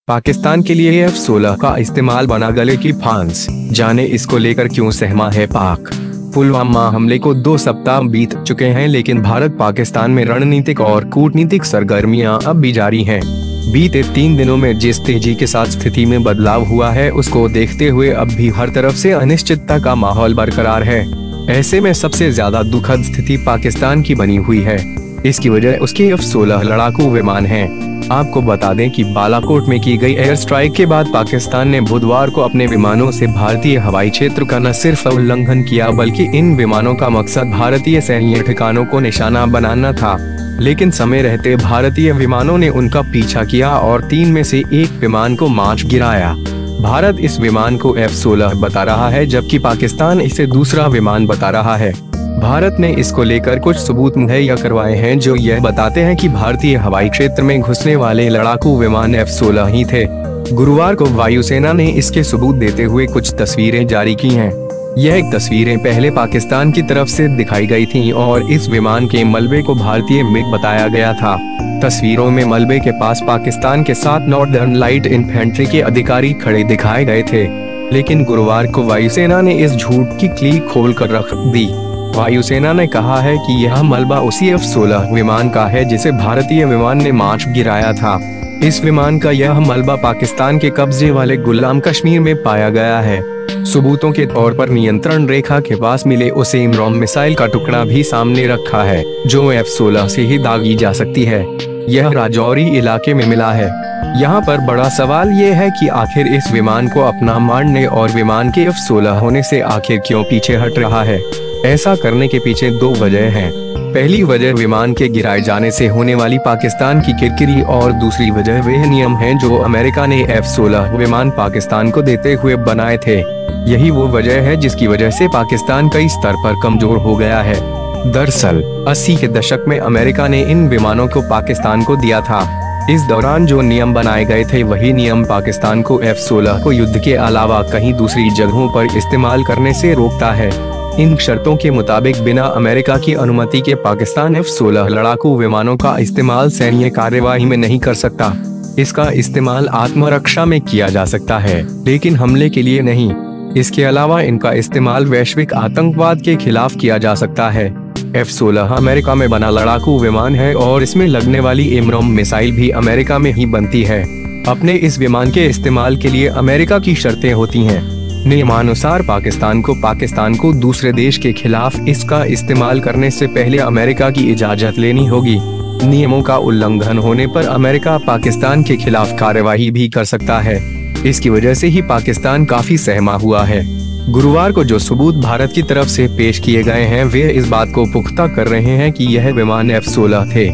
पाकिस्तान के लिए F-16 का इस्तेमाल बना गले की फांस, जाने इसको लेकर क्यों सहमा है पाक। पुलवामा हमले को 2 सप्ताह बीत चुके हैं, लेकिन भारत पाकिस्तान में रणनीतिक और कूटनीतिक सरगर्मियां अब भी जारी हैं। बीते 3 दिनों में जिस तेजी के साथ स्थिति में बदलाव हुआ है, उसको देखते हुए अब भी हर तरफ से अनिश्चितता का माहौल बरकरार है। ऐसे में सबसे ज्यादा दुखद स्थिति पाकिस्तान की बनी हुई है। इसकी वजह उसके F-16 लड़ाकू विमान हैं। आपको बता दें कि बालाकोट में की गई एयर स्ट्राइक के बाद पाकिस्तान ने बुधवार को अपने विमानों से भारतीय हवाई क्षेत्र का न सिर्फ उल्लंघन किया, बल्कि इन विमानों का मकसद भारतीय सैन्य ठिकानों को निशाना बनाना था। लेकिन समय रहते भारतीय विमानों ने उनका पीछा किया और 3 में से 1 विमान को मार गिराया। भारत इस विमान को F-16 बता रहा है, जबकि पाकिस्तान इसे दूसरा विमान बता रहा है। भारत ने इसको लेकर कुछ सबूत मुहैया करवाए हैं जो यह बताते हैं कि भारतीय हवाई क्षेत्र में घुसने वाले लड़ाकू विमान F-16 ही थे। गुरुवार को वायुसेना ने इसके सबूत देते हुए कुछ तस्वीरें जारी की हैं। यह तस्वीरें पहले पाकिस्तान की तरफ से दिखाई गई थीं और इस विमान के मलबे को भारतीय मिग बताया गया था। तस्वीरों में मलबे के पास पाकिस्तान के 7 नॉर्दर्न लाइट इन्फेंट्री के अधिकारी खड़े दिखाए गए थे, लेकिन गुरुवार को वायुसेना ने इस झूठ की किली खोल कर रख दी। वायुसेना ने कहा है कि यह मलबा उसी F-16 विमान का है जिसे भारतीय विमान ने मार गिराया था। इस विमान का यह मलबा पाकिस्तान के कब्जे वाले गुलाम कश्मीर में पाया गया है। सबूतों के तौर पर नियंत्रण रेखा के पास मिले उस एमरॉम मिसाइल का टुकड़ा भी सामने रखा है, जो F-16 से ही दागी जा सकती है। यह राजौरी इलाके में मिला है। यहाँ पर बड़ा सवाल ये है कि आखिर इस विमान को अपना मारने और विमान के F-16 होने से आखिर क्यों पीछे हट रहा है। ऐसा करने के पीछे 2 वजह हैं। पहली वजह विमान के गिराए जाने से होने वाली पाकिस्तान की किरकिरी और दूसरी वजह वह नियम हैं जो अमेरिका ने F-16 विमान पाकिस्तान को देते हुए बनाए थे। यही वो वजह है जिसकी वजह से पाकिस्तान कई स्तर पर कमजोर हो गया है। दरअसल 80 के दशक में अमेरिका ने इन विमानों को पाकिस्तान को दिया था। इस दौरान जो नियम बनाए गए थे वही नियम पाकिस्तान को F-16 को युद्ध के अलावा कहीं दूसरी जगहों पर इस्तेमाल करने से रोकता है। इन शर्तों के मुताबिक बिना अमेरिका की अनुमति के पाकिस्तान F-16 लड़ाकू विमानों का इस्तेमाल सैन्य कार्यवाही में नहीं कर सकता। इसका इस्तेमाल आत्मरक्षा में किया जा सकता है, लेकिन हमले के लिए नहीं। इसके अलावा इनका इस्तेमाल वैश्विक आतंकवाद के खिलाफ किया जा सकता है। F-16 अमेरिका में बना लड़ाकू विमान है और इसमें लगने वाली एमरॉम मिसाइल भी अमेरिका में ही बनती है। अपने इस विमान के इस्तेमाल के लिए अमेरिका की शर्तें होती हैं। नियमानुसार पाकिस्तान को दूसरे देश के खिलाफ इसका इस्तेमाल करने से पहले अमेरिका की इजाजत लेनी होगी। नियमों का उल्लंघन होने पर अमेरिका पाकिस्तान के खिलाफ कार्यवाही भी कर सकता है। इसकी वजह से ही पाकिस्तान काफी सहमा हुआ है। गुरुवार को जो सबूत भारत की तरफ से पेश किए गए हैं वे इस बात को पुख्ता कर रहे हैं कि यह विमान F-16 थे।